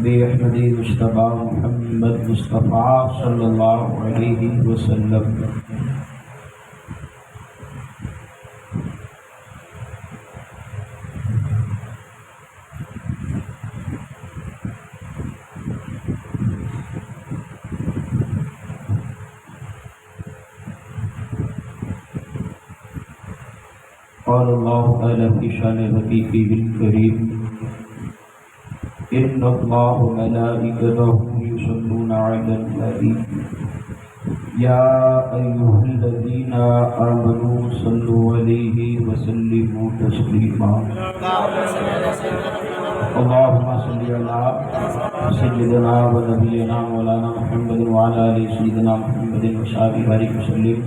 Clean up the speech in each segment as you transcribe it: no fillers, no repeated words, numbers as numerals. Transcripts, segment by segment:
بأحمد مصطفى محمد مصطفى صلی اللہ علیہ وسلم۔ قال اللہ تعالی فی شان حبیبہ الکریم ان اللہ ملائکتہ یصلون علی النبی یا ایھا الذین آمنوا صلوا علیہ وسلموا تسلیما۔ اللهم صل على سيدنا ونبينا مولانا محمد وعلى آل سيدنا محمد وصحبه وسلم۔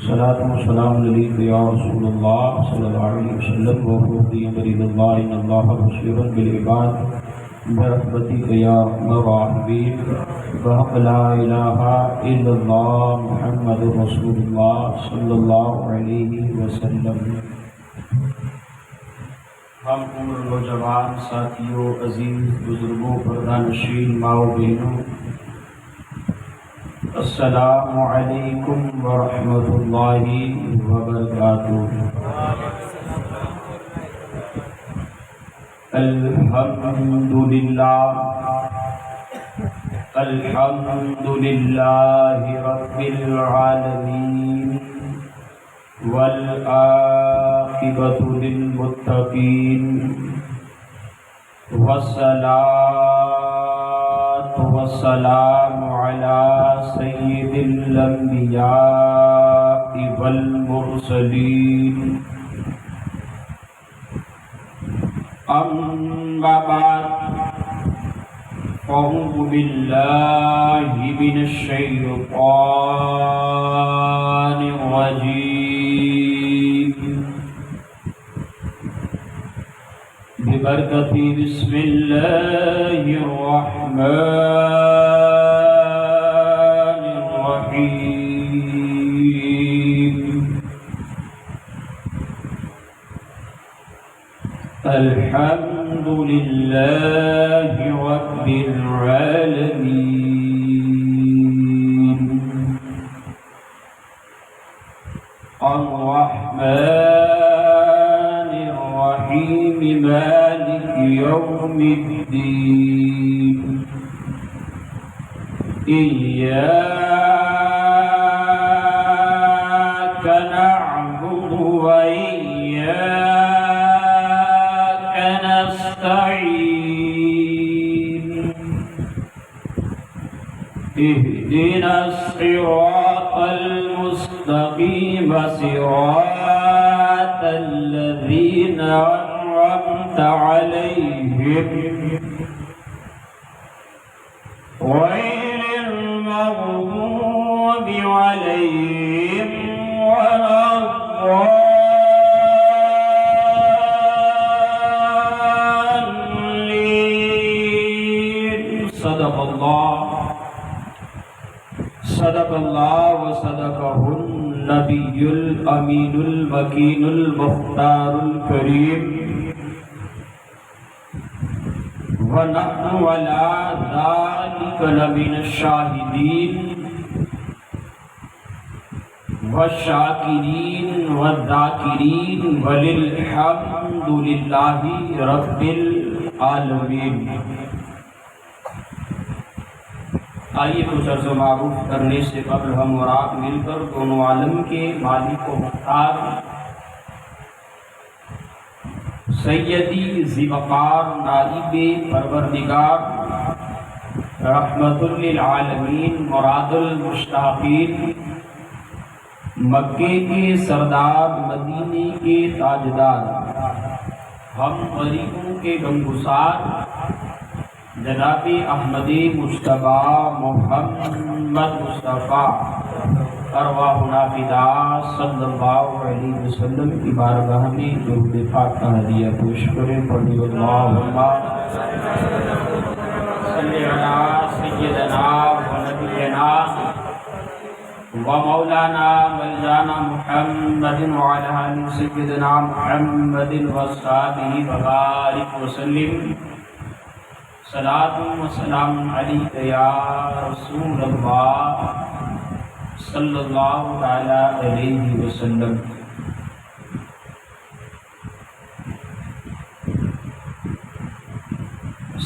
صلاۃ و سلام علیک یا رسول اللہ صلی اللہ علیہ وسلم وفوق امر اللہ ان اللہ بصیر بالعباد برحمتک یا ارحم الراحمین بحق لا الہ الا اللہ محمد رسول اللہ صلی اللہ علیہ وسلم۔ ہم عمر نوجوان ساتھیوں، عزیز بزرگوں، پردہ نشین، ماؤ بہنوں، السلام علیکم ورحمۃ اللہ وبرکاتہ۔ الحمد للہ رب العالمین والعاقبۃ للمتقین والصلاۃ والسلام علی سید الانبیاء والمرسلین، اما بعد اعوذ باللہ من الشیطان الرجیم ببرکۃ بسم اللہ الرحمن الرحیم۔ الحمد للہ رب العالمین الرحمن الرحیم مالک یوم الدین، إياك نعبد وإياك نستعين، اهدنا الصراط المستقيم صراط الذين أنعمت عليهم غير المغضوب عليهم ولا الضالين۔ صدق اللہ وصدقہ النبی الامین المکین المختار الکریم، ونحن علی ذلک لمن الشاہدین والشاکرین والذاکرین وللحمد للہ رب العالمین۔ آئیے کچھ عرض و معروف کرنے سے قبل ہم اور آپ مل کر دونوں عالم کے مالک و مختار سیدی ذی وقار نائب پروردگار رحمت للعالمین مراد المشتاقین مکے کے سردار مدینے کے تاجدار ہم غریبوں کے غمگسار جناب احمد مصطفیٰ محمد مصطفیٰ ارواحنا فدا صلی اللہ علیہ وسلم کی بارگاہ میں درود پاک کا ہدیہ پیش کریں۔ پڑھی اللہم صلی علی سیدنا و نبینا و مولانا ملجانا محمد وعلی آل سیدنا محمد و صحابہ وبارک وسلم۔ صلاۃ و سلام علیک یا رسول اللہ صلی اللہ تعالی علیہ وسلم۔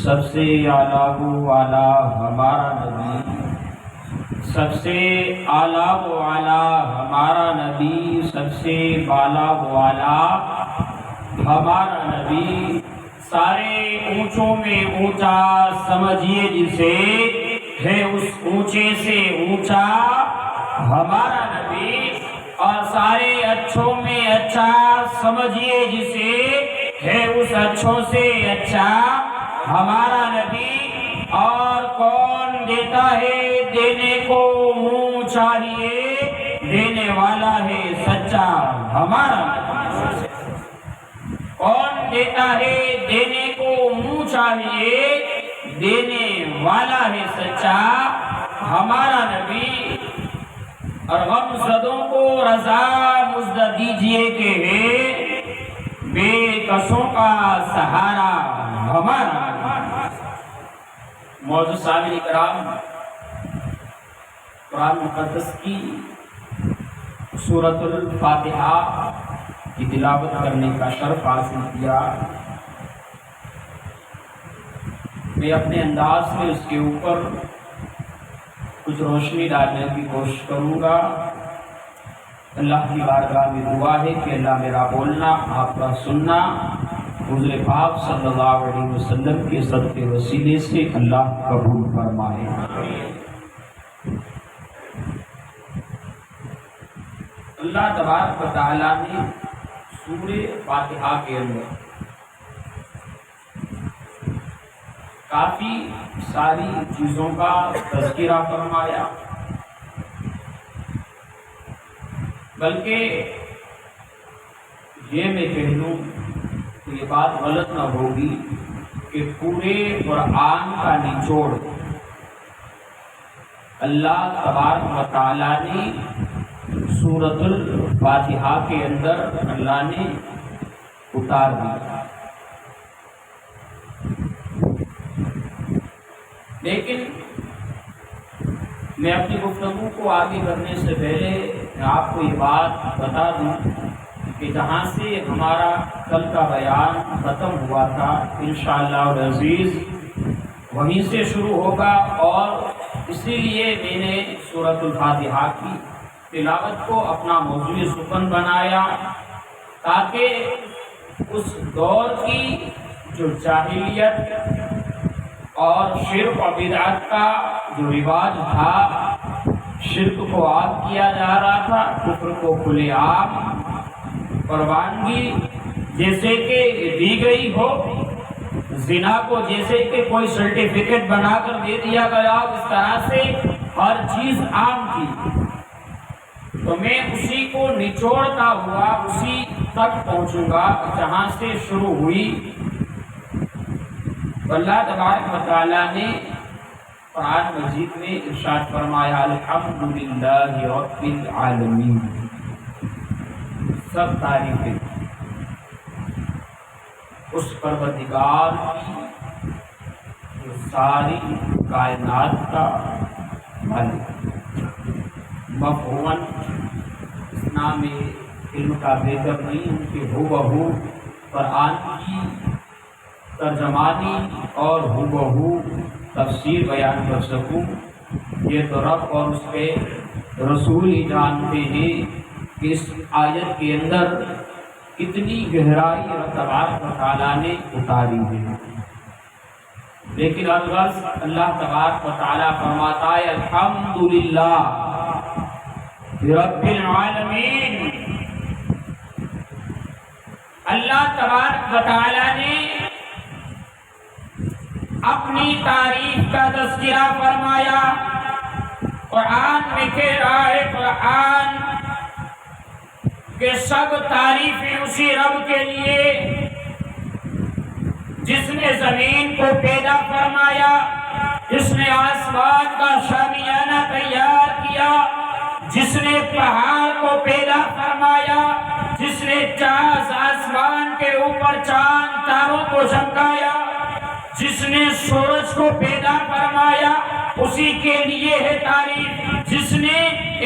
سب سے اعلیٰ و اعلیٰ ہمارا نبی، سب سے اعلیٰ و اعلیٰ ہمارا نبی، سب سے بالا و اعلیٰ ہمارا نبی، سارے اونچوں میں اونچا سمجھیے جسے، ہے اس اونچے سے اونچا ہمارا نبی، اور سارے اچھوں میں اچھا سمجھیے جسے، ہے اس اچھوں سے اچھا ہمارا نبی۔ اور کون دیتا ہے دینے کو منہ چاہیے، دینے والا ہے سچا ہمارا نبی۔ کون دیتا ہے دینے کو منہ چاہیے، دینے والا ہے سچا ہمارا نبی۔ اور غم زدوں کو رضا مزد دیجیے کہ ہے بے کسوں کا سہارا ہمارا۔ معزز سامعین کرام، قرآن مقدس کی سورۃ الفاتحہ کی تلاوت کرنے کا شرف حاصل کیا۔ میں اپنے انداز میں اس کے اوپر کچھ روشنی ڈالنے کی کوشش کروں گا۔ اللہ کی بارگاہ میں دعا ہے کہ اللہ میرا بولنا، آپ کا سننا حضور پاک صلی اللہ علیہ وسلم کے صدقے وسیلے سے اللہ قبول فرمائے۔ اللہ تبارک و تعالیٰ نے سورہ فاتحہ کے اندر کافی ساری چیزوں کا تذکرہ فرمایا، بلکہ یہ میں کہہ دوں تو یہ بات غلط نہ ہوگی کہ پورے قرآن کا نچوڑ اللہ تبارک و تعالیٰ نے سورۃ الفاتحہ کے اندر اللہ نے اتار دیا۔ لیکن میں اپنی گفتگو کو آگے کرنے سے پہلے میں آپ کو یہ بات بتا دوں کہ جہاں سے ہمارا کل کا بیان ختم ہوا تھا انشاءاللہ العزیز وہیں سے شروع ہوگا، اور اسی لیے میں نے سورۃ الفاتحہ کی تلاوت کو اپنا موضوع سخن بنایا، تاکہ اس دور کی جو جاہلیت اور شرک و بدعت کا جو رواج تھا، شرک کو عام کیا جا رہا تھا، کفر کو کھلے عام پروانگی جیسے کہ دی گئی ہو، زنا کو جیسے کہ کوئی سرٹیفکیٹ بنا کر دے دیا گیا، اس طرح سے ہر چیز عام تھی۔ تو میں اسی کو نچوڑتا ہوا اسی تک پہنچوں گا جہاں سے شروع ہوئی۔ اللہ تبارک و تعالیٰ نے قرآن مجید میں ارشاد فرمایا، الحمدللہ رب العالمین، سب تعریفیں اس پروردگار کی جو ساری کائنات کا مالک۔ مفہوماً اتنا میں علم کا بہتر نہیں ہوں کہ ہو بہو قرآن کی ترجمانی اور ہو بہو تفسیر بیان کر سکوں، یہ تو رب اور اس کے رسول ہی جانتے ہیں کہ اس آیت کے اندر کتنی گہرائی تبارک و تعالیٰ نے اتاری ہے۔ لیکن الغرض اللہ تبارک و تعالیٰ فرماتا ہے الحمدللہ رب العالمین۔ اللہ تبارک و تعالیٰ نے اپنی تعریف کا تذکرہ فرمایا۔ قرآن میں کہہ رہا ہے قرآن کہ سب تعریفیں اسی رب کے لیے جس نے زمین کو پیدا فرمایا، جس نے آسمان کا شامیانہ تیار کیا، جس نے پہاڑ کو پیدا فرمایا، جس نے آسمان کے اوپر چاند تاروں کو چمکایا، جس نے سورج کو پیدا فرمایا اسی کے لیے ہے تعریف، جس نے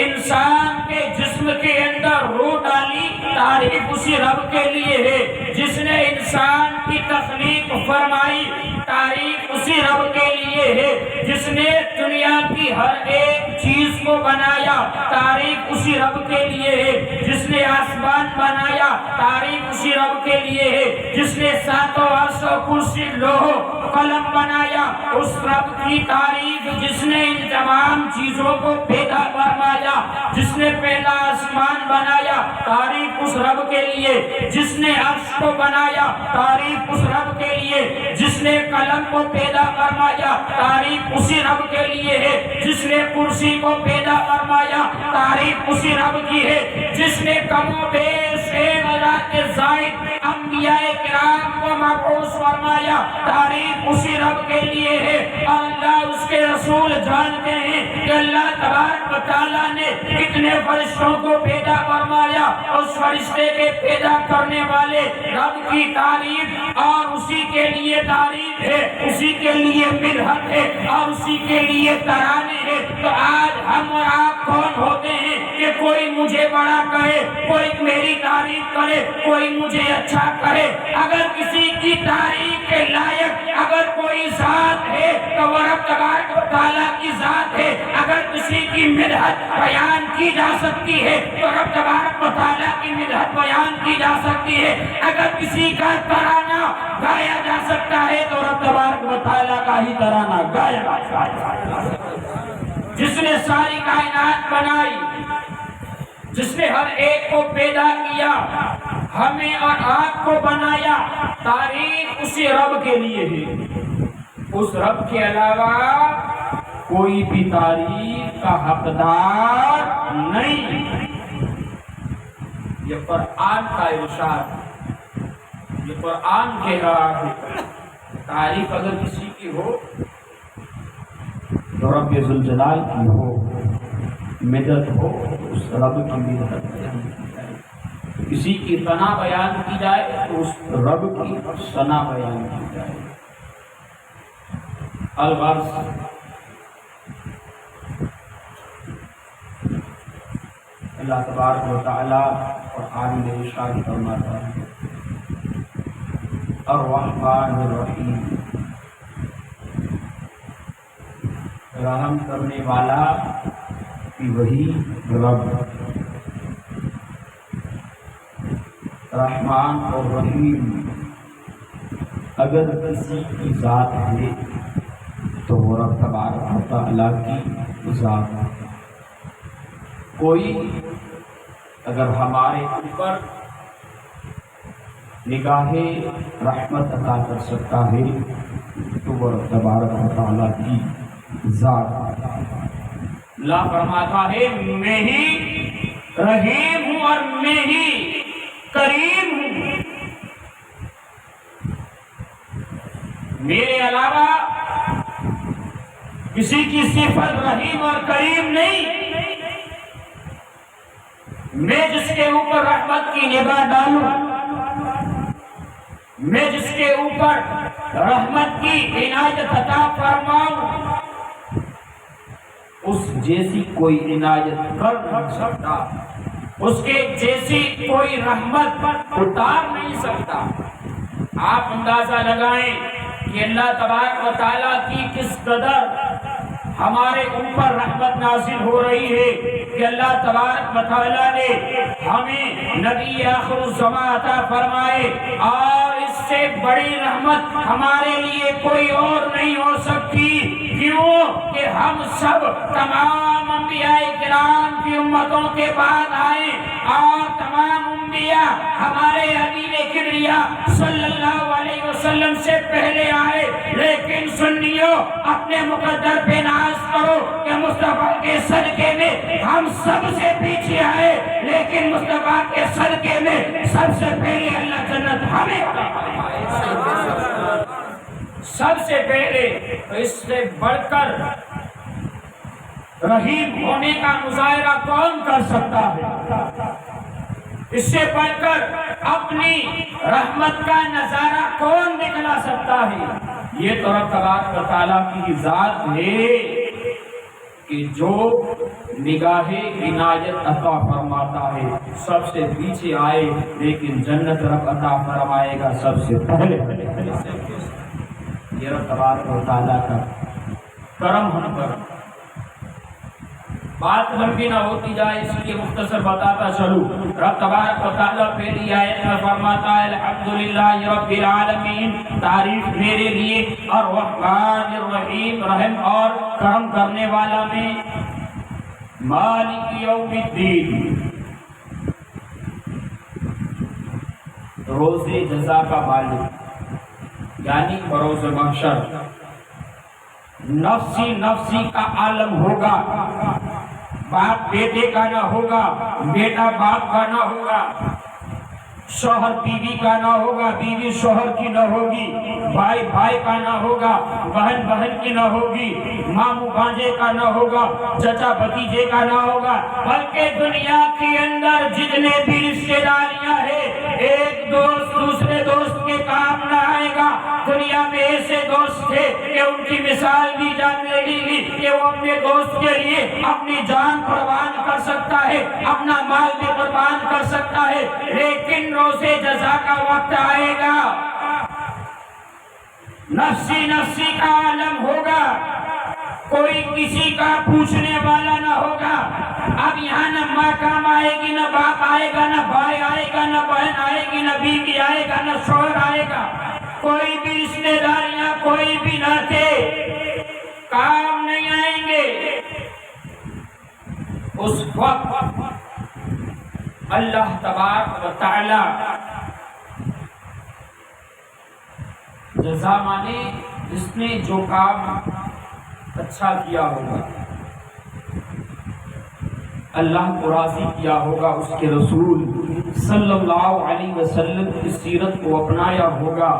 انسان کے جسم کے اندر روح ڈالی تعریف اسی رب کے لیے ہے، جس نے انسان کی تخلیق فرمائی تعریف اسی رب کے لیے ہے، جس نے دنیا کی ہر ایک چیز کو بنایا تعریف اسی رب کے لیے ہے، جس نے آسمان بنایا تعریف اسی رب کے لیے ہے، جس نے ساتوں عرش و کرسی لوح قلم بنایا اس رب کی تعریف، جس نے ان تمام چیزوں کو پیدا فرمایا، جس نے پہلا آسمان بنایا تعریف اس رب کے لیے، جس نے عرش کو بنایا تعریف اس رب کے لیے، جس نے قلم کو پیدا فرمایا تعریف اسی رب کے لیے ہے، جس نے کرسی کو پیدا فرمایا تعریف اسی رب کی ہے، جس نے کم و بیش 1000 کے زائد انبیاء کرام کو مبعوث فرمایا تعریف اسی رب کے لیے ہے۔ اور اللہ اس کے رسول جانتے ہیں کہ اللہ تبارک و تعالیٰ نے کتنے فرشتوں کو پیدا فرمایا، اس فرشتے کے پیدا کرنے والے رب کی تعریف اور اسی کے لیے تعریف ہے، اسی کے لیے مدحت ہے اور اسی کے لیے ترانے ہے۔ تو آج ہم اور آپ کون ہوتے ہیں کہ کوئی مجھے بڑا کہے، کوئی میری تعریف کرے، کوئی مجھے اچھا کہے؟ اگر کسی کی تعریف کے لائق اگر کوئی ذات ہے تو وہ رب تبارک و تعالیٰ کی ذات ہے، اگر کسی کی مدحت بیان کی جا سکتی ہے تو رب تبارک و تعالیٰ کی مدحت بیان کی جا سکتی ہے، اگر کسی کا ترانہ گایا جا سکتا ہے تو رب تبارک و تعالیٰ کا ہی ترانہ گایا جا سکتا ہے۔ جس نے ساری کائنات بنائی، جس نے ہر ایک کو پیدا کیا، ہمیں اور آپ کو بنایا تعریف اسی رب کے لیے ہے، اس رب کے علاوہ کوئی بھی تعریف کا حقدار نہیں۔ یہ قرآن کا ارشاد، یہ قرآن کہہ رہا ہے تعریف اگر کسی کی ہو تو رب ذوالجلال کی ہو، مدد ہو اس رب کی مدد بیان کی جائے، کسی کی ثنا بیان کی جائے تو اس رب کی ثنا بیان کی جائے۔ الغرض اللہ تبارک و تعالیٰ قرآن میں ارشاد فرماتا ہے الرحمن الرحیم، رحم کرنے والا کہ وہی رب، رحمان اور رحیم اگر کسی کی ذات ہے تو وہ رب تبارک و تعالیٰ کی ذات ہے۔ کوئی اگر ہمارے اوپر نگاہ رحمت عطا کر سکتا ہے تو وہ رب تبارک و تعالیٰ کی ذات۔ اللہ فرماتا ہے میں ہی رحیم ہوں اور میں ہی کریم ہوں، میرے علاوہ کسی کی صفت رحیم اور کریم نہیں۔ میں جس کے اوپر رحمت کی نگاہ ڈالوں، میں جس کے اوپر رحمت کی عنایت عطا فرماؤں، اس جیسی کوئی عنایت کر نہیں سکتا، اس کے جیسی کوئی رحمت اتار نہیں سکتا۔ آپ اندازہ لگائیں کہ اللہ تبارک و تعالیٰ کی کس قدر ہمارے اوپر رحمت نازل ہو رہی ہے کہ اللہ تبارک و تعالیٰ نے ہمیں نبی آخر الزمان عطا فرمائے، اور اس سے بڑی رحمت ہمارے لیے کوئی اور نہیں ہو سکتی۔ کیوں کہ ہم سب تمام انبیاء کرام کی امتوں کے بعد آئے، اور تمام انبیاء ہمارے حبیب کبریا صلی اللہ علیہ وسلم سے پہلے آئے، لیکن سنیو اپنے مقدر پہ ناز کرو کہ مصطفیٰ کے صدقے میں ہم سب سے پیچھے آئے، لیکن مصطفیٰ کے صدقے میں سب سے پہلے اللہ جنت ہمیں سب سے پہلے۔ اس سے بڑھ کر رحیم ہونے کا مظاہرہ کون کر سکتا ہے؟ اس سے بڑھ کر اپنی رحمت کا نظارہ کون دکھلا سکتا ہے؟ یہ تو رب تبارک و تعالیٰ کی ذات ہے کہ جو نگاہ عنایت عطا فرماتا ہے، سب سے پیچھے آئے لیکن جنت رب عطا فرمائے گا سب سے پہلے۔ یہ رب تبارک و تعالیٰ کا کرم ہم پر۔ بات لمبی نہ ہوتی جائے اس لیے مختصر بتاتا چلوں۔ رب تبارک و تعالیٰ پہلی آیت میں فرماتا ہے الحمدللہ رب العالمین، تعریف میرے لیے الرحمن الرحیم، رحم اور کرم کرنے والا میں، مالک یوم الدین، روز جزا کا مالک یعنی بروز محشر۔ نفسی نفسی کا عالم ہوگا، باپ بیٹے کا نہ ہوگا، بیٹا باپ کا نہ ہوگا، شوہر بیوی کا نہ ہوگا، بیوی شوہر کی نہ ہوگی، بھائی بھائی کا نہ ہوگا، بہن بہن کی نہ ہوگی، ماموں بھانجے کا نہ ہوگا، چچا بھتیجے کا نہ ہوگا، بلکہ دنیا کے اندر جتنے بھی رشتے داریاں ہیں، ایک دوست دوسرے دوست کے کام نہ آئے گا۔ دنیا میں ایسے دوست تھے کہ ان کی مثال دی جانے لگی کہ وہ اپنے دوست کے لیے اپنی جان قربان کر سکتا ہے، اپنا مال بھی قربان کر سکتا ہے، لیکن روز جزا کا وقت آئے گا، نفسی نفسی کا عالم ہوگا، کوئی کسی کا پوچھنے والا نہ ہوگا۔ اب یہاں نہ ماں کام آئے گی، نہ باپ آئے گا، نہ بھائی آئے گا، نہ بہن آئے گی، نہ بیوی آئے گا، نہ شوہر آئے گا، کوئی بھی رشتے داریاں، کوئی بھی ناطے کام نہیں آئیں گے۔ اس وقت اللہ تبارک و تعالی جزا مانے جس نے جو کام اچھا کیا ہوگا، اللہ کو راضی کیا ہوگا، اس کے رسول صلی اللہ علیہ وسلم کی سیرت کو اپنایا ہوگا،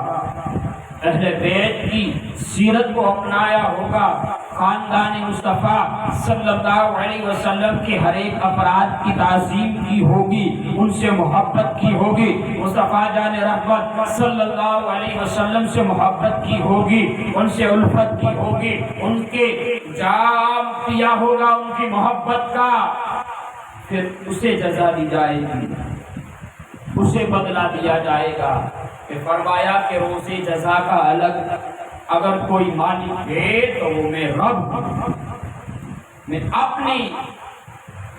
اہل بیت کی سیرت کو اپنایا ہوگا، خاندان مصطفیٰ صلی اللہ علیہ وسلم کے ہر ایک افراد کی تعظیم کی ہوگی، ان سے محبت کی ہوگی، مصطفیٰ جان رحمت صلی اللہ علیہ وسلم سے محبت کی ہوگی، ان سے الفت کی ہوگی، ان کے جام پیا ہوگا ان کی محبت کا، پھر اسے جزا دی جائے گی، اسے بدلہ دیا جائے گا۔ کہ فرمایا کہ روز جزا کا الگ اگر کوئی مالک ہے تو وہ میں رب ہوں، میں اپنی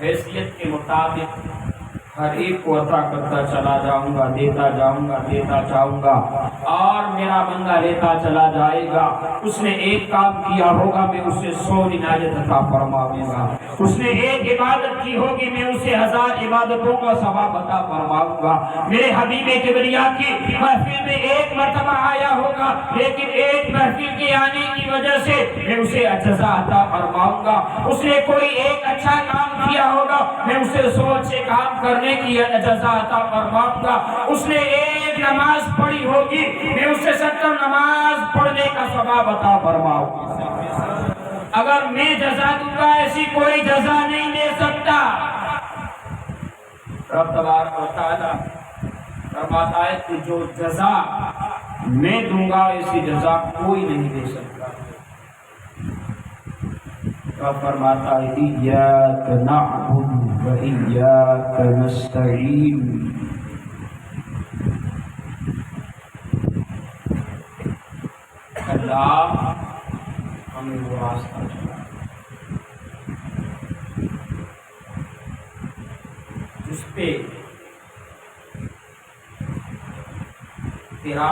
حیثیت کے مطابق ہر ایک کو عطا کرتا چلا جاؤں گا، دیتا جاؤں گا، دیتا جاؤں گا، اور میرا بندہ لیتا چلا جائے گا۔ اس نے ایک کام کیا ہوگا، میں اسے 100 عنایت عطا فرماؤں گا، اس نے ایک عبادت کی ہوگی، میں اسے 1000 عبادتوں کا ثواب عطا فرماؤں گا۔ میرے حبیب کبریا کی محفل میں ایک مرتبہ آیا ہوگا، لیکن ایک محفل کے آنے کی وجہ سے میں اسے جزا عطا فرماؤں گا۔ اس نے کوئی ایک اچھا کام کیا ہوگا، میں اسے 100 اچھے کام کرنے کی جزا عطا فرماؤں گا۔ اس نے ایک نماز پڑھی ہوگی، میں اسے 70 نماز پڑھنے کا ثواب عطا فرماؤں گا۔ اگر میں جزا دوں گا ایسی کوئی جزا نہیں دے سکتا۔ رب تبارک و تعالی فرماتا ہے کہ جو جزا میں دوں گا ایسی جزا کوئی نہیں دے سکتا۔ رب فرماتا ہے ایاک نعبد و ایاک نستعین، اللہ ہمیں وہ راستہ چلا جس پہ تیرا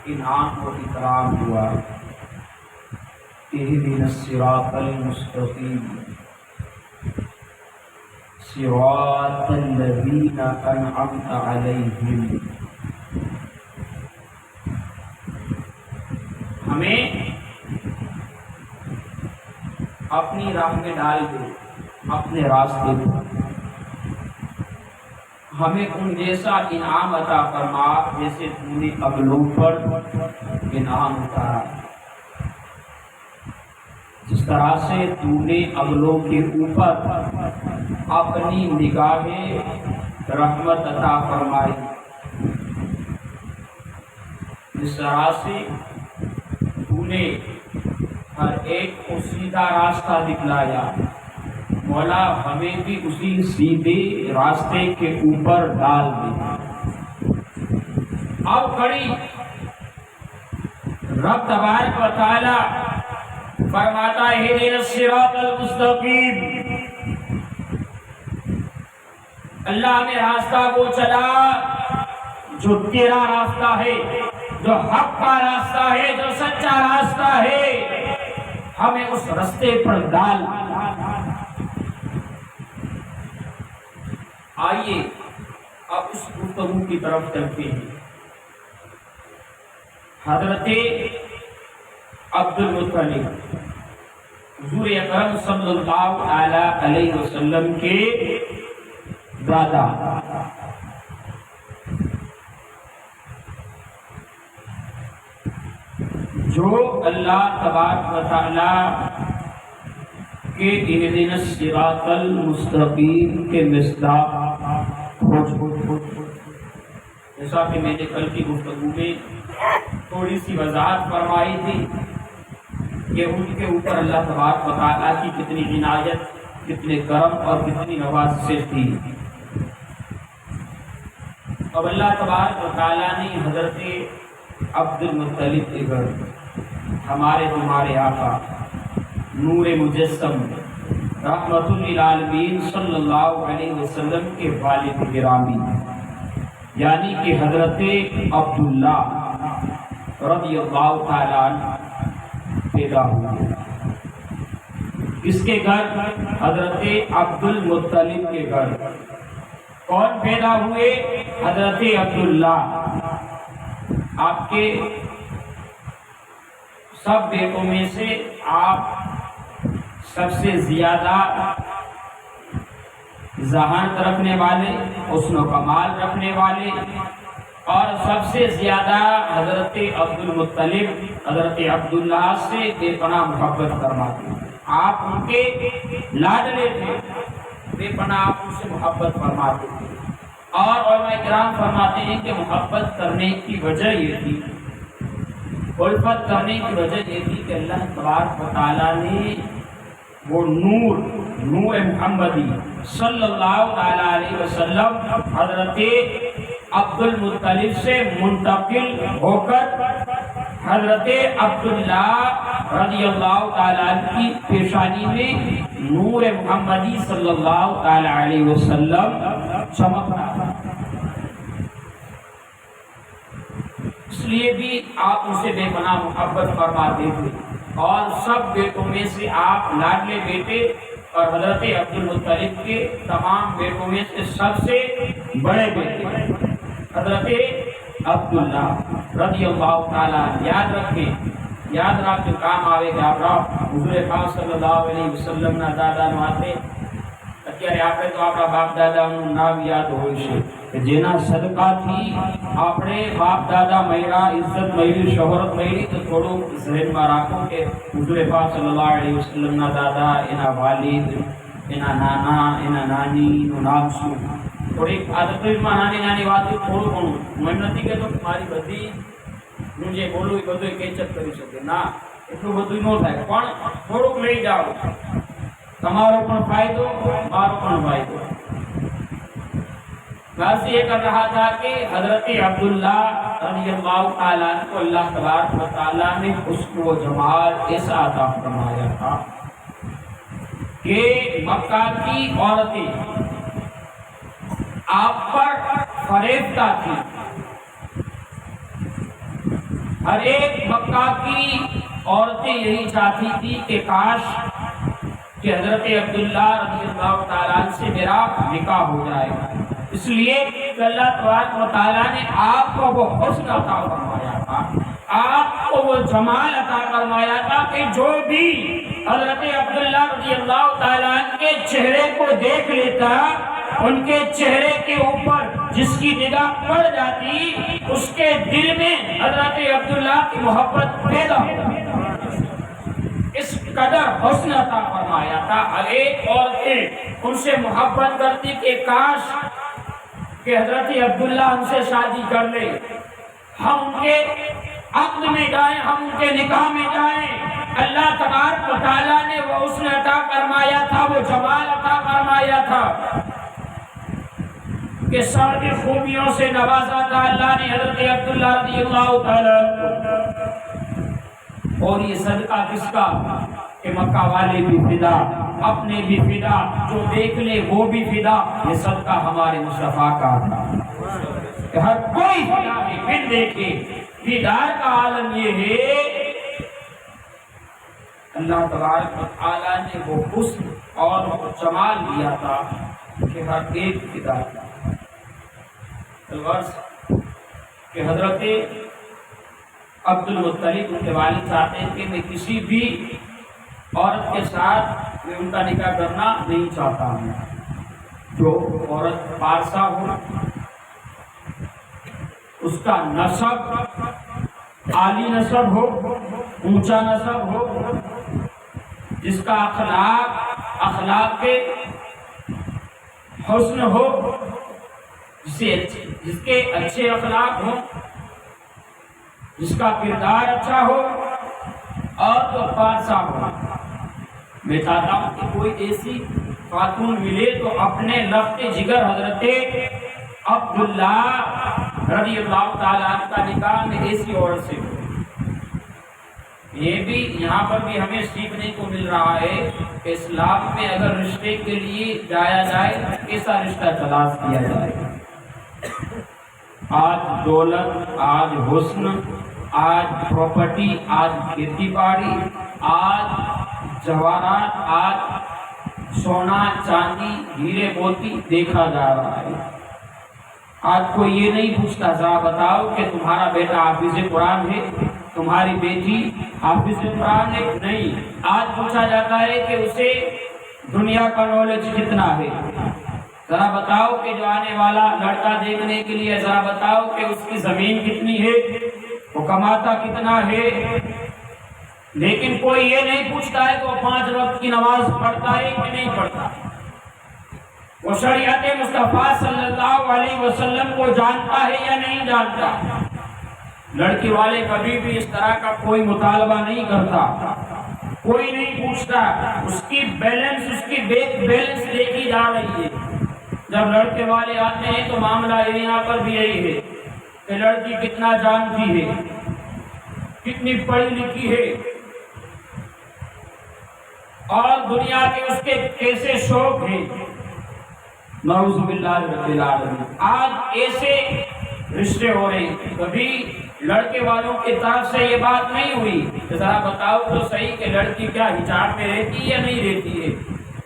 انعام و اکرام ہوا۔ اہدنا الصراط المستقیم صراط الذین انعمت علیہم، ہمیں اپنی راہ میں ڈال دے، اپنے راستے پر ہمیں ان جیسا انعام عطا فرما جیسے تو نے اگلوں پر انعام اتارا، جس طرح سے تو نے اگلوں کے اوپر اپنی نگاہ رحمت عطا فرمائی، جس طرح سے تو نے ہر ایک کو سیدھا راستہ دکھلایا، مولا ہمیں بھی اسی سیدھے راستے کے اوپر ڈال دے۔ اب کھڑی رب تبارک و تعالی فرماتا ہے اہدنا الصراط المستقیم، اللہ ہمیں راستہ وہ چلا جو تیرا راستہ ہے، جو حق کا راستہ ہے، جو سچا راستہ ہے، ہمیں اس راستے پر ڈال۔ آئیے اب اس گفتگو کی طرف چلتے ہیں۔ حضرت عبد المطلب حضور اکرم صلی اللہ علیہ وسلم کے دادا، جو اللہ تبارک و تعالی کے اہدنا الصراط المستقیم کے مصداق ہو چکے۔ جیسا کہ میں نے کل کی گفتگو میں تھوڑی سی وضاحت فرمائی تھی کہ ان کے اوپر اللہ تبارک و تعالیٰ کی کتنی عنایت، کتنے کرم اور کتنی نوازشیں تھی۔ اب اللہ تبارک و تعالیٰ نے حضرت عبد المطلب کے گھر ہمارے تمہارے آقا نور مجسم رحمت للعالمین صلی اللہ علیہ وسلم کے والد گرامی یعنی کہ حضرت عبداللہ رضی اللہ تعالیٰ عنہ پیدا ہوئے۔ اس کے گھر حضرت عبد المطلب کے گھر کون پیدا ہوئے؟ حضرت عبداللہ۔ آپ کے سب بیٹوں میں سے آپ سب سے زیادہ ذہانت رکھنے والے، حسن و کمال رکھنے والے، اور سب سے زیادہ حضرت عبد المطلب حضرت عبداللہ سے بے پناہ محبت فرماتے ہیں۔ آپ ان کے لاڈلے تھے، بے پناہ آپ ان سے محبت فرماتے تھے۔ اور علماء کرام فرماتے ہیں کہ محبت کرنے کی وجہ یہ تھی، الفت کرنے کی وجہ یہ تھی کہ اللہ تبارک و تعالیٰ نے وہ نور محمدی صلی اللہ علیہ وسلم حضرت عبد المطلب سے منتقل ہو کر حضرت عبداللہ رضی اللہ تعالیٰ کی پیشانی میں نور محمدی صلی اللہ علیہ وسلم چمک رہا تھا۔ اس لیے بھی آپ ان سے بے پناہ محبت فرماتے تھے، اور سب بیٹوں میں سے آپ لاڈلے بیٹے اور حضرت عبد المطلب کے تمام بیٹوں میں سے سب سے بڑے بیٹے حضرت عبداللہ رضی اللہ تعالیٰ۔ یاد رکھیں، یاد رکھ جو کام آوے گا آپ حضور پاک صلی اللہ علیہ وسلم نہ دادا نواتے અત્યારે આપણે તો આપણા બાપ દાદાનું નામ યાદ હોય છે કે જેના સદકા થી આપણે બાપ દાદા મળ્યા, ઇજ્જત મળી, શોહરત મળી, તો થોડું ઝહેનમાં રાખો કે હુઝુર પાક સલ્લલ્લાહુ અલૈહિ વસલ્લમના દાદા, એના વાલિદ, એના નાના, એના નાનીનું નામ શું। થોડીક આદતમાં નાની નાની વાતો થોડું ઘણું, હું એમ નથી કહેતો કે મારી બધી હું જે બોલું એ બધું કેચઅપ કરી શકે, ના, એટલું બધું ન થાય, પણ થોડુંક લઈ જાઓ, તમારો પણ ફાયદો, મારો પણ ફાયદો۔ بس یہ کر رہا تھا کہ حضرت عبداللہ رضی اللہ تعالیٰ کو اللہ تبارک و تعالیٰ نے حسن و جمال ایسا عطا فرمایا تھا کہ مکہ کی عورتیں آپ پر فریفتہ تھی۔ ہر ایک مکہ کی عورتیں یہی چاہتی تھی کہ کاش کہ حضرت عبداللہ رضی اللہ تعالیٰ سے میرا نکاح ہو جائے۔ اس لیے کہ اللہ تبارک و تعالیٰ نے آپ کو وہ حسن عطا فرمایا تھا، آپ کو وہ جمال عطا فرمایا تھا کہ جو بھی حضرت عبداللہ رضی اللہ تعالیٰ کے چہرے کو دیکھ لیتا، ان کے چہرے کے اوپر جس کی نگاہ پڑ جاتی، اس کے دل میں حضرت عبداللہ کی محبت پیدا ہو جاتی۔ اس قدر حسن عطا فرمایا تھا۔ ہر ایک عورتیں ان سے محبت کرتی کہ کاش کہ حضرت عبداللہ ہم سے شادی کر لے، ہم ان کے عقد میں جائیں، ہم ان کے نکاح میں جائیں، اللہ تبارک و تعالیٰ نے وہ حسن عطا فرمایا تھا، وہ جمال عطا فرمایا تھا کہ ساری خوبیوں سے نوازا تھا اللہ نے حضرت عبداللہ رضی اللہ تعالیٰ کو۔ اور یہ صدقہ کس کا؟ کہ مکہ والے بھی فدا، اپنے بھی فدا، جو دیکھ لے وہ بھی فدا۔ یہ صدقہ ہمارے مصطفیٰ کا تھا کہ ہر کوئی فدا ہے، پھر دیکھے دیدار کا عالم یہ ہے اللہ تبارک و تعالیٰ نے وہ حسن اور وہ جمال دیا تھا کہ ہر ایک فدا تھا۔ کہ حضرت عبد المطلب ان کے والد چاہتے ہیں کہ میں کسی بھی عورت کے ساتھ میں ان کا نکاح کرنا نہیں چاہتا ہوں، جو عورت پارسا ہو، اس کا نسب عالی نسب ہو، اونچا نسب ہو، جس کا اخلاق کے حسن ہو، جس کے اچھے اخلاق ہوں، جس کا کردار اچھا ہو اور تو پارسا ہو۔ میں چاہتا ہوں کہ کوئی ایسی خاتون ملے تو اپنے لخت جگر حضرت عبداللہ رضی اللہ تعالیٰ عنہ کا نکاح میں ایسی عورت سے ہو۔ یہ بھی یہاں پر بھی ہمیں سیکھنے کو مل رہا ہے کہ اسلام میں اگر رشتے کے لیے جایا جائے کیسا رشتہ تلاش کیا جائے۔ آج دولت، آج حسن، آج پراپرٹی، آج کھیتی باڑی، آج جواہرات، آج سونا چاندی ہیرے موتی دیکھا جا رہا ہے۔ آج کوئی یہ نہیں پوچھتا ذرا بتاؤ کہ تمہارا بیٹا حافظ قرآن ہے، تمہاری بیٹی حافظ قرآن ہے، نہیں۔ آج پوچھا جاتا ہے کہ اسے دنیا کا نالج کتنا ہے، ذرا بتاؤ کہ جو آنے والا لڑکا دیکھنے کے لیے ذرا بتاؤ کہ اس کی زمین کتنی ہے، وہ کماتا کتنا ہے۔ لیکن کوئی یہ نہیں پوچھتا ہے کہ وہ 5 وقت کی نماز پڑھتا ہے کہ نہیں پڑھتا، وہ شریعت مصطفیٰ صلی اللہ علیہ وسلم کو جانتا ہے یا نہیں جانتا۔ لڑکی والے کبھی بھی اس طرح کا کوئی مطالبہ نہیں کرتا، کوئی نہیں پوچھتا، اس کی بیلنس، اس کی بینک بیلنس دیکھی جا رہی ہے۔ جب لڑکے والے آتے ہیں تو معاملہ یہاں پر بھی یہی ہے کہ لڑکی کتنا جانتی ہے، کتنی پڑھی لکھی ہے، اور دنیا کے اس کے کیسے شوق ہیں۔ نعوذ باللہ رب العالمین۔ آج ایسے رشتے ہو رہے ہیں، کبھی لڑکے والوں کی طرف سے یہ بات نہیں ہوئی کہ ذرا بتاؤ تو صحیح کہ لڑکی کیا حجاب میں رہتی ہے یا نہیں رہتی ہے،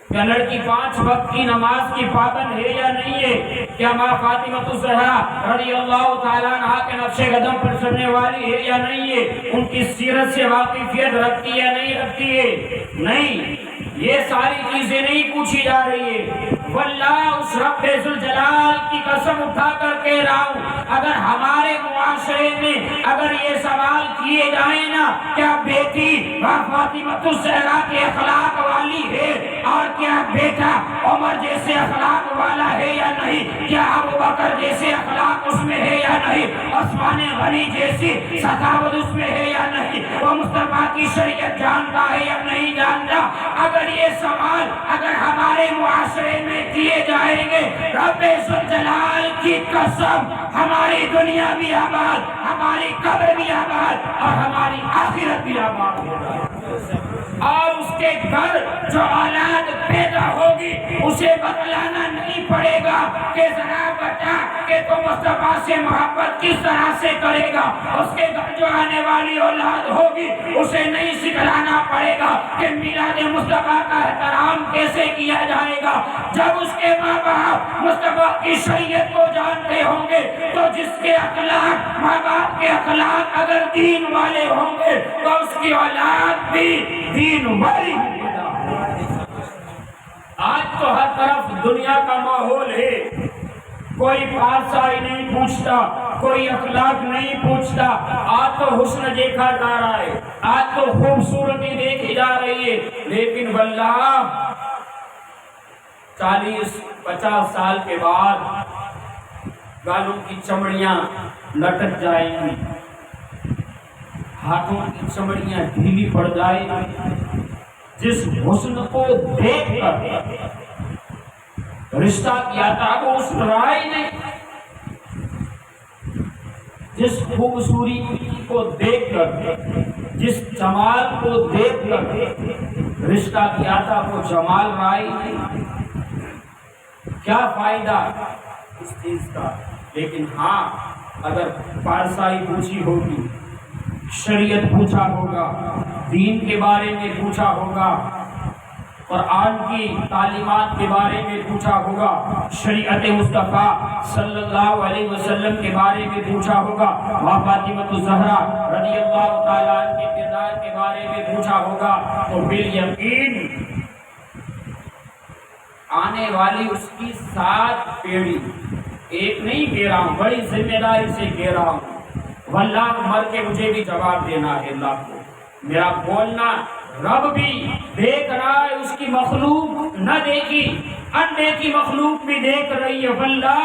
کیا لڑکی 5 وقت کی نماز کی پابند ہے یا نہیں ہے، کیا ماں فاطمہ الزہرا رضی اللہ تعالیٰ عنہا کے نقش قدم پر چلنے والی ہے یا نہیں ہے، ان کی سیرت سے واقفیت رکھتی ہے یا نہیں رکھتی ہے۔ نہیں، یہ ساری چیزیں نہیں پوچھی جا رہی ہے۔ واللہ اس رب ذوالجلال کی قسم اٹھا کر کہہ رہا ہوں، اگر ہمارے معاشرے میں اگر یہ سوال کیے جائیں نا، کیا بیٹی فاطمہ الزہرا کے اخلاق والی ہے اور کیا بیٹا عمر جیسے اخلاق والا ہے یا نہیں، کیا ابوبکر جیسے اخلاق اس میں ہے یا نہیں، عثمان غنی جیسی سخاوت اس میں ہے یا نہیں، وہ مصطفیٰ کی شریعت جانتا ہے یا نہیں جانتا۔ اگر یہ سوال اگر ہمارے معاشرے میں کیے جائیں گے، رب ذوالجلال کی قسم ہماری دنیا بھی آباد، ہماری قبر بھی آباد اور ہماری آخرت بھی آباد ہوگا۔ اور اس کے گھر جو اولاد پیدا ہوگی اسے بتلانا نہیں پڑے گا کہ ذرا بتا کہ تو مصطفیٰ سے محبت کس طرح سے کرے گا۔ اس کے گھر جو آنے والی اولاد ہوگی اسے نہیں سکھلانا پڑے گا کہ میلاد مصطفیٰ کا احترام کیسے کیا جائے گا۔ جب اس کے ماں باپ مصطفیٰ کی شریعت کو جانتے ہوں گے تو جس کے اخلاق ماں باپ کے اخلاق اگر دین والے ہوں گے تو اس کی اولاد بھی دین والی ہوگی۔ آج تو ہر طرف دنیا کا ماحول ہے، کوئی پارسا ہی نہیں پوچھتا، کوئی اخلاق نہیں پوچھتا، آج تو حسن دیکھا جا رہا ہے، آج تو خوبصورتی دیکھی جا رہی ہے۔ لیکن واللہ 40-50 سال کے بعد گالوں کی چمڑیاں لٹک جائیں گی، ہاتھوں کی چمڑیاں ڈھیلی پڑ جائیں گی۔ جس حسن کو دیکھ کر رشتہ کیا تھا وہ اس رائے نہیں، جس خوبصورتی کو دیکھ کر، جس جمال کو دیکھ کر رشتہ کیا تھا وہ جمال رائے نہیں۔ کیا فائدہ اس چیز کا؟ لیکن ہاں اگر پارسائی پوچھی ہوگی، شریعت پوچھا ہوگا، دین کے بارے میں پوچھا ہوگا، قرآن کی تعلیمات کے بارے میں پوچھا ہوگا، شریعت مصطفیٰ صلی اللہ علیہ وسلم کے بارے میں پوچھا ہوگا، ماں فاطمہ الزہرا رضی اللہ تعالیٰ عنہ کے کردار کے بارے میں پوچھا ہوگا، تو بالیقین آنے والی اس کی 7 پیڑھی، ایک نہیں کہہ رہا ہوں، بڑی ذمہ داری سے کہہ رہا ہوں، واللہ مر کے مجھے بھی جواب دینا ہے اللہ کو، میرا بولنا رب بھی دیکھ رہا ہے، اس کی مخلوق نہ دیکھی، اندیکھی مخلوق بھی دیکھ رہی ہے۔ واللہ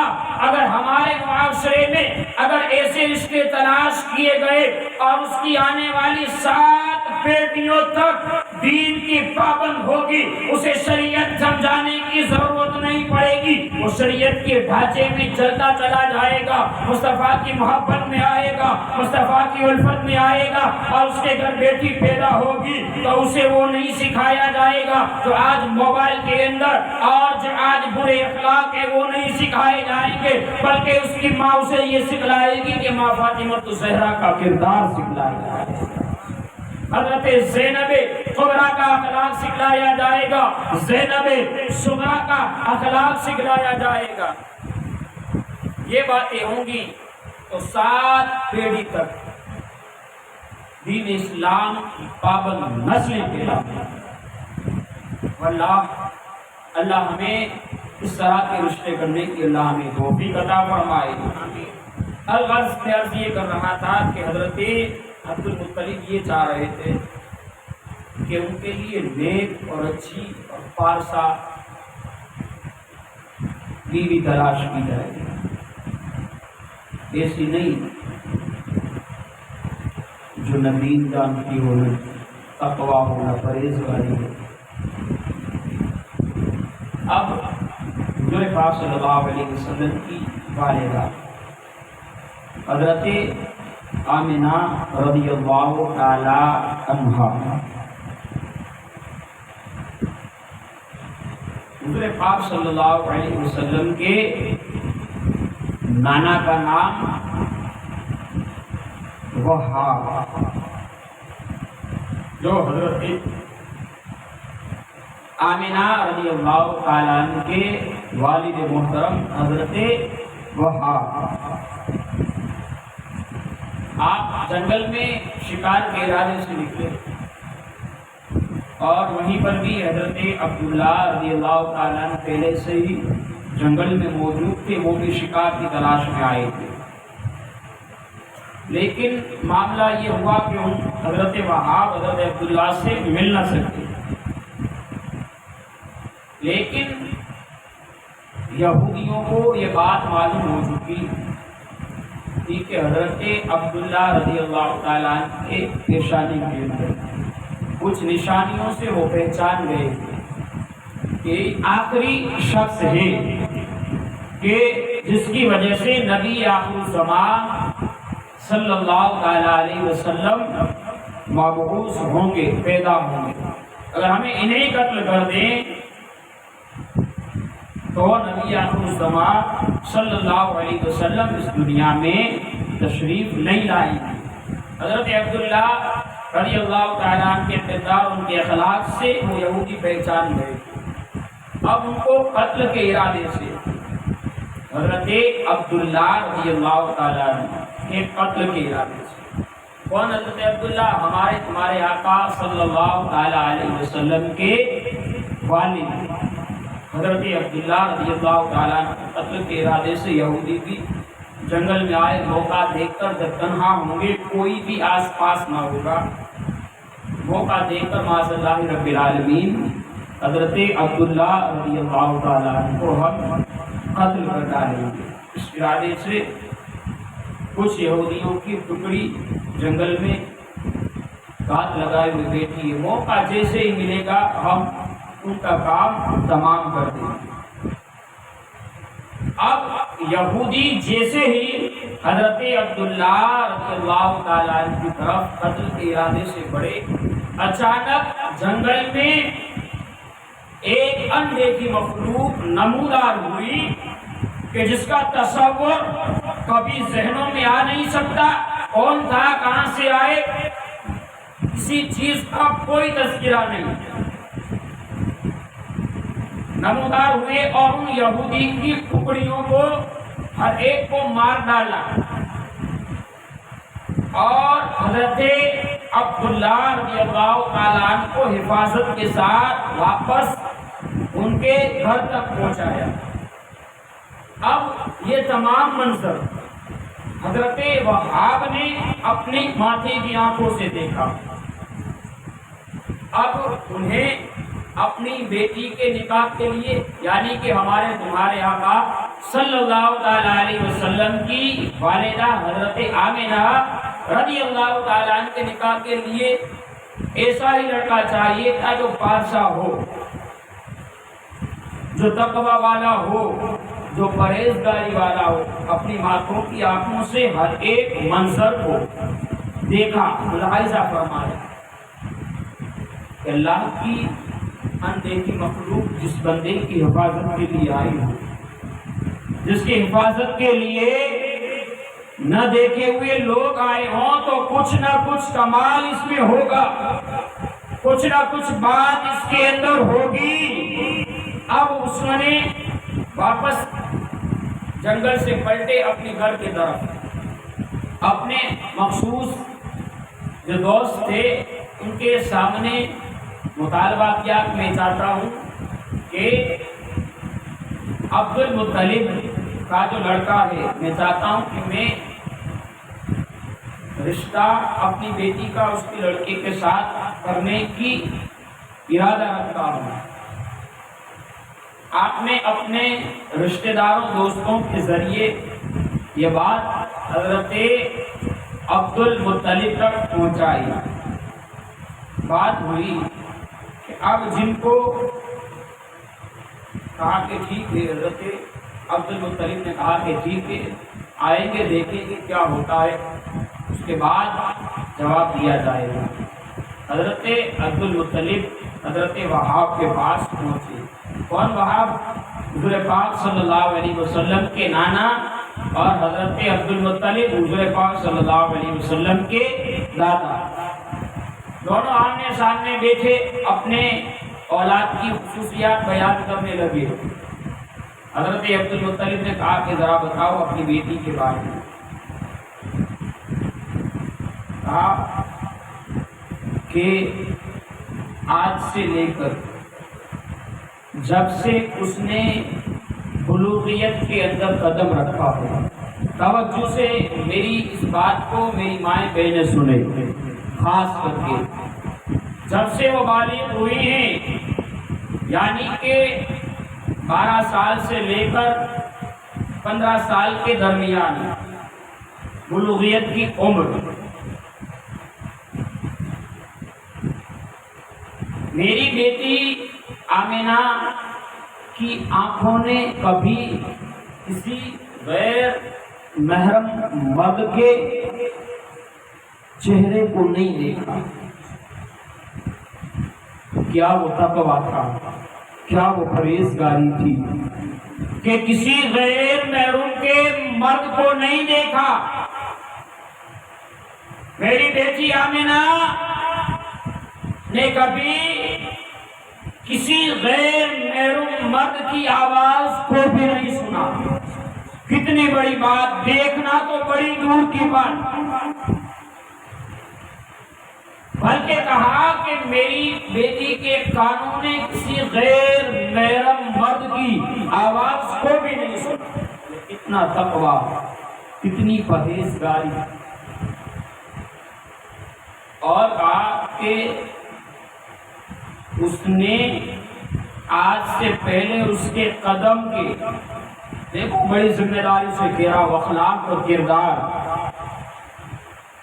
اگر ہمارے معاشرے میں اگر ایسے رشتے تلاش کیے گئے اور اس کی آنے والی 7 پیڑھیوں تک دین کی پابند ہوگی، اسے شریعت سمجھانے کی ضرورت نہیں پڑے گی، وہ شریعت کے ڈھانچے میں چلتا چلا جائے گا، مصطفیٰ کی محبت میں آئے گا، مصطفیٰ کی الفت میں آئے گا، اور اس کے گھر بیٹی پیدا ہوگی تو اسے وہ نہیں سکھایا جائے گا جو آج موبائل کے اندر اور جو آج برے اخلاق ہے وہ نہیں سکھائے جائیں گے، بلکہ اس کی ماں اسے یہ سکھلائے گی کہ ماں فاطمہ الزہرا کا کردار سکھلایا جائے گا، حضرت زینب کبریٰ کا اخلاق سکھلایا جائے گا، زینب صغریٰ کا اخلاق سکھلایا جائے گا۔ یہ باتیں ہوں گی تو 7 پیڑھی تک دین اسلام کی پابند نسلیں پیدا ہوں۔ واللہ اللہ ہمیں اس طرح کے رشتے کرنے کی اللہ ہمیں توفیق عطا فرمائے۔ الغرض میں عرض یہ کر رہا تھا کہ حضرت عبد المطلب یہ چاہ رہے تھے کہ ان کے لیے نیک اور اچھی اور پارسا بیوی تلاش کی جائے، ایسی نہیں جو نہ دین جانتی ہو، نہ تقویٰ ہو، نہ پرہیزگاری ہو۔ اب حضور پاک صلی اللہ علیہ وسلم کی والدہ حضرت آمنہ رضی اللہ تعالی عنہا، حضور پاک صلی اللہ علیہ وسلم کے نانا کا نام وہاب، جو حضرت آمنہ رضی اللہ تعالیٰ عنہ کے والد محترم حضرت وہاب، آپ جنگل میں شکار کے ارادے سے نکلے اور وہیں پر بھی حضرت عبداللہ رضی اللہ تعالیٰ عنہ پہلے سے ہی جنگل میں موجود تھے، وہ بھی شکار کی تلاش میں آئے تھے، لیکن معاملہ یہ ہوا کہ حضرت وہاب حضرت عبداللہ سے مل نہ سکتے، لیکن یہودیوں کو یہ بات معلوم ہو چکی تھی کہ حضرت عبداللہ رضی اللہ تعالیٰ عنہ کے پیشانی کے اندر کچھ نشانیوں سے وہ پہچان گئے کہ آخری شخص ہے کہ جس کی وجہ سے نبی آخر الزمان صلی اللہ تعالیٰ علیہ وسلم مبعوث ہوں گے، پیدا ہوں گے۔ اگر ہمیں انہیں قتل کر دیں تو نبی آخر الزمان صلی اللہ علیہ وسلم اس دنیا میں تشریف نہیں لائیں گے۔ حضرت عبداللہ رضی اللہ تعالیٰ عنہ کے کردار، ان کے اخلاق سے وہ یہودی پہچان گئے، اب ان کو قتل کے ارادے سے حضرت عبداللہ رضی اللہ تعالیٰ عنہ کے قتل کے ارادے سے۔ کون حضرت عبداللہ؟ تمہارے آقا صلی اللہ تعالیٰ علیہ وسلم کے والد حضرت عبداللہ رضی اللہ تعالیٰ عنہ قتل کے ارادے سے یہودی بھی جنگل میں آئے، موقع دیکھ کر جب تنہا ہوں گے، کوئی بھی آس پاس نہ ہوگا، موقع دیکھ کر معاذ اللہ رب العالمین حضرت عبداللہ رضی اللہ تعالیٰ عنہ کو ہم قتل کر ڈالیں گے۔ اس ارادے سے کچھ یہودیوں کی ٹکڑی جنگل میں گھات لگائے ہوئے بیٹھی ہے، موقع جیسے ہی ملے گا ہم ان کا کام تمام کر دیں گے۔ اب یہودی جیسے ہی حضرت عبداللہ رضی اللہ تعالیٰ عنہ کی طرف قتل کے ارادے سے بڑھے، اچانک جنگل میں ایک اندیکھی مخلوق نمودار ہوئی کہ جس کا تصور کبھی ذہنوں میں آ نہیں سکتا، کون تھا، کہاں سے آئے، کسی چیز کا کوئی تذکرہ نہیں، نمودار ہوئے اور ان یہودی کی ٹکڑیوں کو ہر ایک کو مار ڈالا اور حضرت عبداللہ رضی اللہ تعالیٰ عنہ کو حفاظت کے ساتھ واپس ان کے گھر تک پہنچایا۔ اب یہ تمام منظر حضرت وہاب نے اپنی ماتھے کی آنکھوں سے دیکھا۔ اب انہیں اپنی بیٹی کے نکاح کے لیے، یعنی کہ ہمارے تمہارے آقا صلی اللہ تعالیٰ علیہ وسلم کی والدہ حضرت آمنہ رضی اللہ تعالیٰ عنہ کے نکاح کے لیے ایسا ہی لڑکا چاہیے تھا جو پارسا ہو، جو تقوی والا ہو، جو پرہیزگاری والا ہو۔ اپنی ماتھوں کی آنکھوں سے ہر ایک منظر کو دیکھا، ملاحظہ فرمایا کہ اللہ کی اندیکھی مخلوق جس بندے کی حفاظت کے لیے آئی ہو، جس کی حفاظت کے لیے نہ دیکھے ہوئے لوگ آئے ہوں، تو کچھ نہ کچھ کمال اس میں ہوگا، کچھ نہ کچھ بات اس کے اندر ہوگی۔ اب اس نے واپس جنگل سے پلٹے اپنے گھر کی طرف، اپنے مخصوص جو دوست تھے ان کے سامنے مطالبہ کیا کہ میں چاہتا ہوں کہ عبد المطلب کا جو لڑکا ہے، میں چاہتا ہوں کہ میں رشتہ اپنی بیٹی کا اس کی لڑکے کے ساتھ کرنے کی ارادہ رکھتا ہوں۔ آپ نے اپنے رشتہ داروں دوستوں کے ذریعے یہ بات حضرت عبد المطلب تک پہنچائی۔ بات ہوئی کہ اب جن کو کہا کہ ٹھیک ہے، حضرت عبد المطلب نے کہا کہ ٹھیک ہے، آئیں گے، دیکھیں گے کیا ہوتا ہے، اس کے بعد جواب دیا جائے گا۔ حضرت عبد المطلب حضرت وہاب کے پاس پہنچے۔ کون وہاب؟ حضور پاک صلی اللہ علیہ وسلم کے نانا، اور حضرت عبد المطلب حضور پاک صلی اللہ علیہ وسلم کے دادا، دونوں آمنے سامنے بیٹھے اپنے اولاد کی خصوصیات بیان کرنے لگے۔ حضرت عبد المطلب نے کہا کہ ذرا بتاؤ اپنی بیٹی کے بارے میں۔ کہا کہ آج سے لے کر جب سے اس نے بلوغیت کے اندر قدم رکھا ہو، توجہ سے میری اس بات کو میری مائیں بہنیں سنے، خاص کر کے جب سے وہ بالغ ہوئی ہیں، یعنی کہ 12 سال سے لے کر 15 سال کے درمیان بلوغیت کی عمر، میری بیٹی آمنہ کی آنکھوں نے کبھی کسی غیر محرم مرد کے چہرے کو نہیں دیکھا۔ کیا وہ تقویٰ تھا، کیا وہ پرہیزگاری تھی کہ کسی غیر محرم کے مرد کو نہیں دیکھا۔ میری بیٹی آمنہ نے کبھی کسی غیر محرم مرد کی آواز کو بھی نہیں سنا۔ کتنی بڑی بات، دیکھنا تو بڑی دور کی بات، بلکہ کہا کہ میری بیٹی کے کانوں نے کسی غیر محرم مرد کی آواز کو بھی نہیں سنا۔ کتنا تقویٰ، کتنی پرہیزگاری۔ اور کہا کہ اس نے آج سے پہلے اس کے قدم کے دیکھو بڑی ذمہ داری سے کہہ رہا ہوں، اخلاق اور کردار،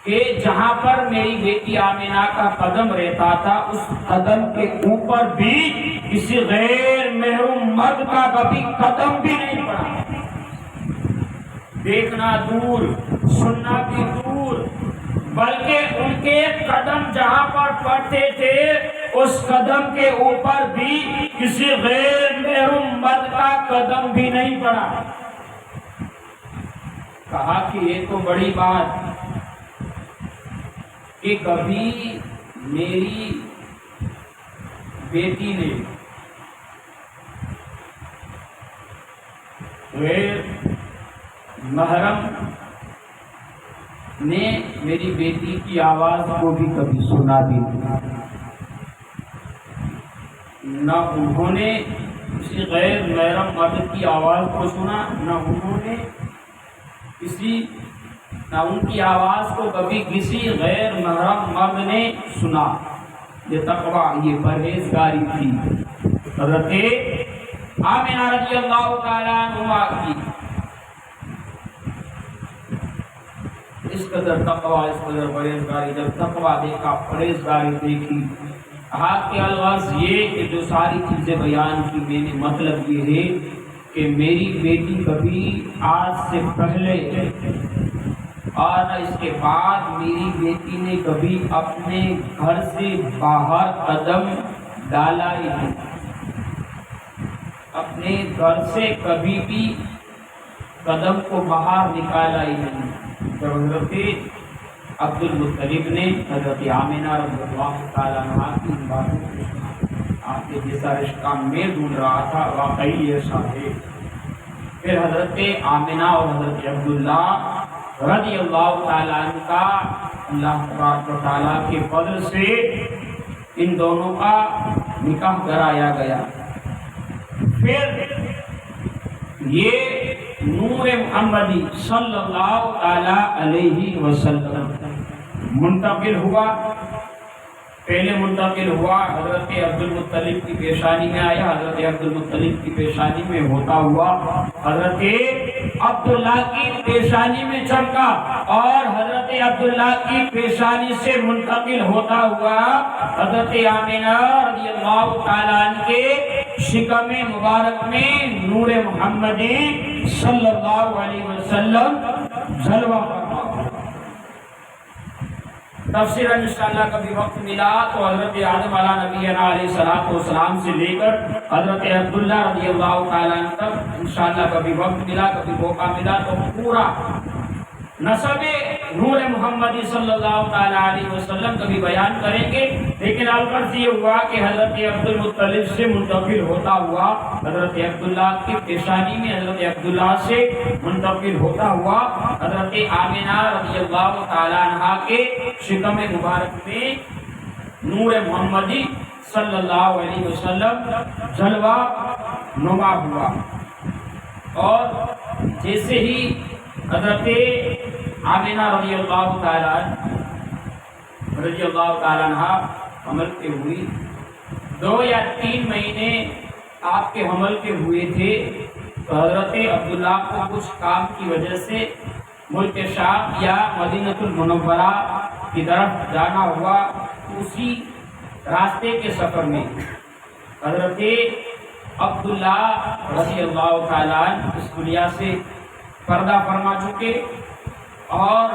کہ جہاں پر میری بیٹی آمینہ کا قدم رہتا تھا اس قدم کے اوپر بھی کسی غیر محرم مرد کا کبھی قدم بھی نہیں پڑا۔ دیکھنا دور، سننا بھی دور، بلکہ ان کے قدم جہاں پر پڑتے تھے اس قدم کے اوپر بھی کسی غیر محرم مرد کا قدم بھی نہیں پڑا۔ کہا کہ یہ تو بڑی بات کہ کبھی میری بیٹی نے غیر محرم نے میری بیٹی کی آواز کو بھی کبھی سنا بھی نہیں، نہ انہوں نے کسی غیر محرم مرد کی آواز کو سنا، نہ انہوں نے نہ ان کی آواز کو کبھی کسی غیر محرم مرد نے سنا۔ یہ تقویٰ، یہ پرہیزگاری تھی حضرت آمنہ رضی اللہ تعالیٰ عنہا کی۔ اس قدر تقویٰ، اس قدر پرہیزگاری، جب تقویٰ دیکھا، پرہیزگاری دیکھی، ہاتھ کے الفاظ یہ کہ جو ساری چیزیں بیان کی، میں نے مطلب یہ ہے کہ میری بیٹی کبھی آج سے پہلے اور نہ اس کے بعد میری بیٹی نے کبھی اپنے گھر سے باہر قدم ڈالا ہی نہیں، اپنے گھر سے کبھی بھی قدم کو باہر نکالا ہی نہیں۔ جب حضرت عبد المطلب نے حضرت آمنہ رضی اللہ تعالیٰ عنہا کی باتوں کو سنا، آپ کے جیسا رشتہ میں ڈھونڈ رہا تھا، واقعی ایسا ہے۔ پھر حضرت آمنہ اور حضرت عبداللہ رضی اللہ تعالیٰ عنہ کا اللہ تبارک و تعالیٰ کے فضل سے ان دونوں کا نکاح کرایا گیا۔ پھر یہ نور محمدی صلی اللہ تعالیٰ علیہ وسلم منتقل ہوا۔ پہلے منتقل ہوا حضرت عبد المطلب کی پیشانی میں آیا، حضرت عبد المطلب کی پیشانی میں ہوتا ہوا حضرت عبداللہ کی پیشانی میں چمکا، اور حضرت عبداللہ کی پیشانی سے منتقل ہوتا ہوا حضرت آمنہ رضی اللہ تعالیٰ عنہ کے شکم مبارک میں نور محمدی صلی اللہ علیہ وسلم جلوہ فرما۔ تفسیر انشاءاللہ کبھی وقت ملا تو حضرت آدم علیہ نبینا علیہ السلام سے لے کر حضرت عبداللہ رضی اللہ تعالیٰ عنہ تک انشاءاللہ کبھی وقت ملا، کبھی موقع ملا تو پورا نسب نور محمدی صلی اللہ تعالیٰ علیہ وسلم کبھی بیان کریں گے، لیکن الفرض یہ ہوا کہ حضرت عبد المطلب سے منتقل ہوتا ہوا حضرت عبداللہ کی پیشانی میں، حضرت عبداللہ سے منتقل ہوتا ہوا حضرت آمنہ رضی اللہ تعالیٰ عنہا کے شکم مبارک میں نور محمدی صلی اللہ علیہ وسلم جلوہ نما ہوا۔ اور جیسے ہی حضرت آمنہ رضی اللہ تعالیٰ عنہ حمل کے ہوئی، 2 یا 3 مہینے آپ کے حمل کے ہوئے تھے، تو حضرت عبداللہ کو کچھ کام کی وجہ سے ملک شام یا مدینہ المنورہ کی طرف جانا ہوا۔ اسی راستے کے سفر میں حضرت عبداللہ رضی اللہ تعالیٰ عنہ اس دنیا سے پردہ فرما چکے، اور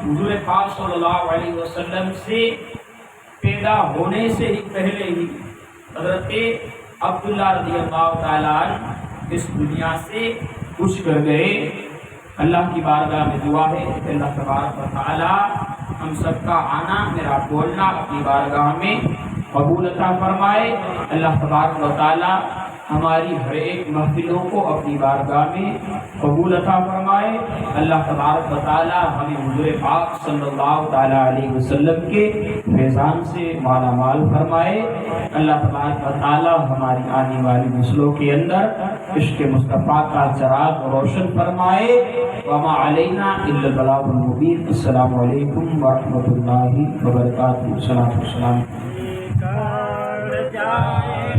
حضور پاک صلی اللہ علیہ وسلم سے پیدا ہونے سے ہی پہلے ہی حضرت عبداللہ رضی اللہ تعالیٰ عنہ اس دنیا سے کچھ کر گئے۔ اللہ کی بارگاہ میں دعا ہے کہ اللہ تبارک و تعالیٰ ہم سب کا آنا، میرا بولنا اپنی بارگاہ میں قبول عطا فرمائے۔ اللہ تبارک و تعالیٰ ہماری ہر ایک محفلوں کو اپنی بارگاہ میں قبول عطا فرمائے۔ اللہ تبارک و تعالیٰ ہمیں حضور پاک صلی اللہ تعالیٰ علیہ وسلم کے فیضان سے مالا مال فرمائے۔ اللہ تبارک و تعالیٰ ہماری آنے والی نسلوں کے اندر عشق مصطفیٰ کا چراغ روشن فرمائے۔ وما علینا الا البلاغ المبین۔ السلام علیکم ورحمۃ اللہ وبرکاتہ۔ صلاۃ والسلام